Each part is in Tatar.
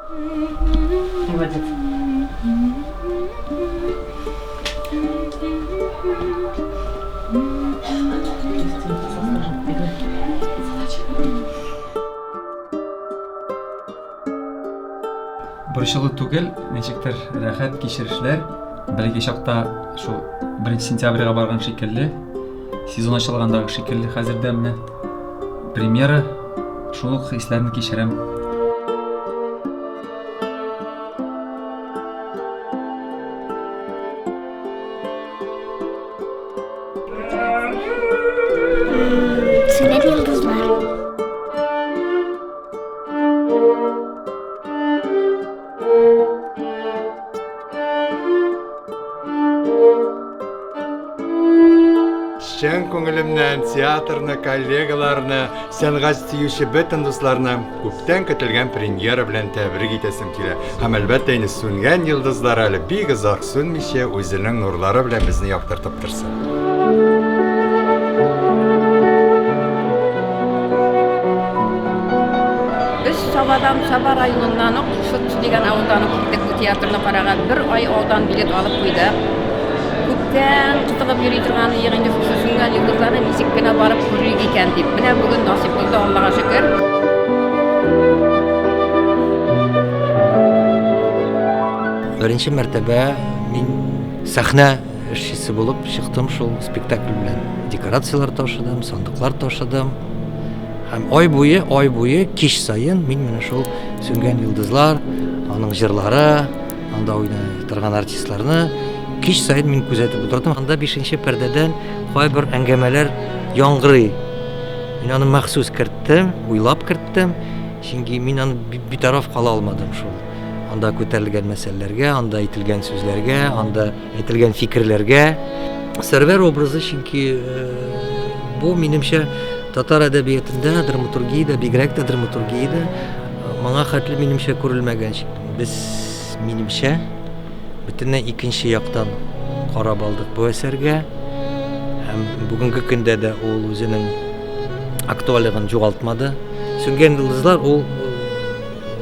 Молодец. Борчылы түгел, ничектер рәхәт кичерешләр. Бәлки чакта шу 1 сентябрьгә барган шикелле, сезон ачылгандагы шикелле хәзердә менә премьера, шул ук хисләрне кичерәм. Sönən yıldızlar. Шен көңілімнен театрны, коллегаларны, сәнғат сөючі бөтен дусларны күптән көтелгән премьера белән тәбрик итәсем килә. Һәм әлбәттә инде сүнгән йолдызлар әле бик озак сүнмичә үзенең нурлары белән безне яктыртып торсын. Саба районунан ук Шутчу деген ауылдан киттек бу театрны караган. 1 ай аудан билет алып куйдык. Күптән кытыгып йөри торган ягында шушы сүнгән йолдызларны ничек кенә барып күрик икән дип. Менә бүген насип булды, Аллага шөкер. Беренче мәртәбә мин сәхнә эшчесе булып чыктым, шул спектакль белән декорациялар ташыдым, сандыклар ташыдым. Һәм ай буе кич сайын мин менә шул сүнгән йолдызлар, аның җырлары, анда уйный торган артистларны кич сайын мин күзәтеп утырдым. Анда 5нче пәрдәдән кайбер әңгәмәләр яңгырый. Мин аны махсус керттем, уйлап керттем, чөнки мин аны битараф кала алмадым шул. Анда күтәрелгән мәсьәләләргә, анда әйтелгән сүзләргә, анда әйтелгән фикерләргә. Сәрвәр образы чөнки бу минемчә татар әдәбиятында, драматургиядә, бигрәк тә драматургиядә моңа хәтле минемчә күрелмәгән. Без минемчә бөтенләй икенче яктан карап алдык бу әсәргә. Һәм бүгенге көндә дә ул үзенең актуальлыгын югалтмады. Сүнгән йолдызлар ул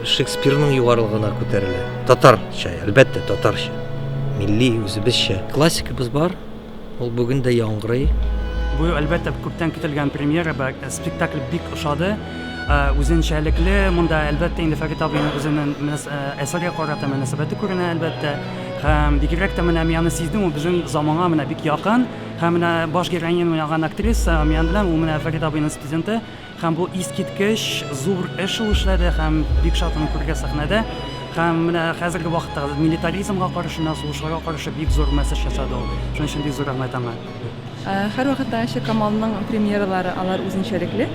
Шекспирның югарылыгына күтәрелә. Татарча, әлбәттә татарча. Милли үзебезчә классикабыз бар. Ул бүген дә яңгырый. Бу әлбәттә күптән көтелгән премьера, спектакль бик ошады. Үзенчәлекле, монда әлбәттә инде Фәрит абыйның үзенең әсәргә карата мөнәсәбәте күренә әлбәттә. Һәм бигрәк тә менә мин аны сиздем, ул безнең заманга менә бик якын. Һәм менә баш героиня уйнаган актриса мен белән ул менә Фәрит абыйның студенты. Һәм бу искиткеч зур эш эшләде һәм бик шатны күргән сәхнәдә. Һәм менә хәзерге вакытта милитаризмга каршы, сугышка каршы бик зур месседж ясады ул. Шуның өчен бик зур рәхмәт аңа. Һәр вакытта Айша Камалның премьералары алар үзенчәлекле.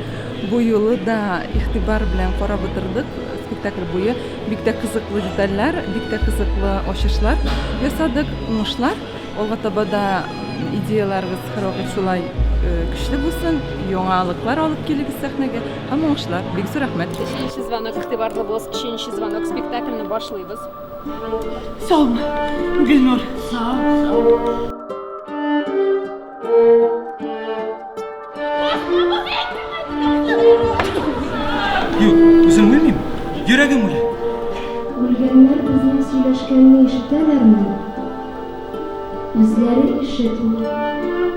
Бу юлы да игътибар белән карап утырдык. Спектакль буе бик тә кызыклы детальләр, бик тә кызыклы ачышлар ясадык, уңышлар. Алга таба да идеяларыбыз һәр вакыт шулай көчле булсын, яңалыклар алып килегез сәхнәгә. Һәм уңышлар. Бик зур рәхмәт. 3нче звонок игътибарлы булсын, 3нче звонок спектакльне башлыйбыз. Sağ olun Gülnur. Sağ ol. Yok, üzüm ölmeyeyim. Yüreğim öyle. Үлгәннәр безнең сөйләшкәнне ишетәләрме? Үзләре ишетми,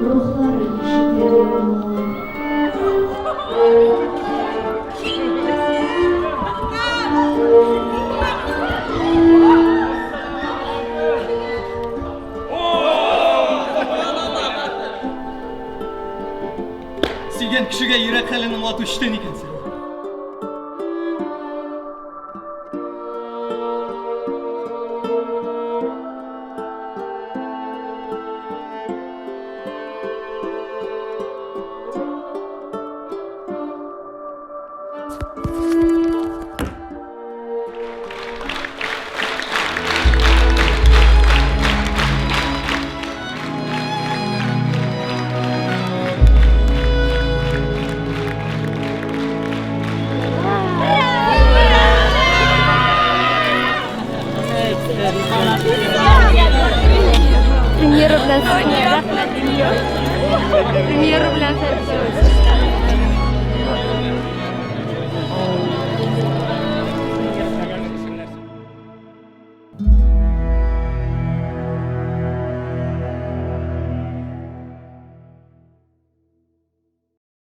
рухлары ишетә. Сүйген кішіге йөрәк хәленең аты үчтән икәнсең. Премьера белән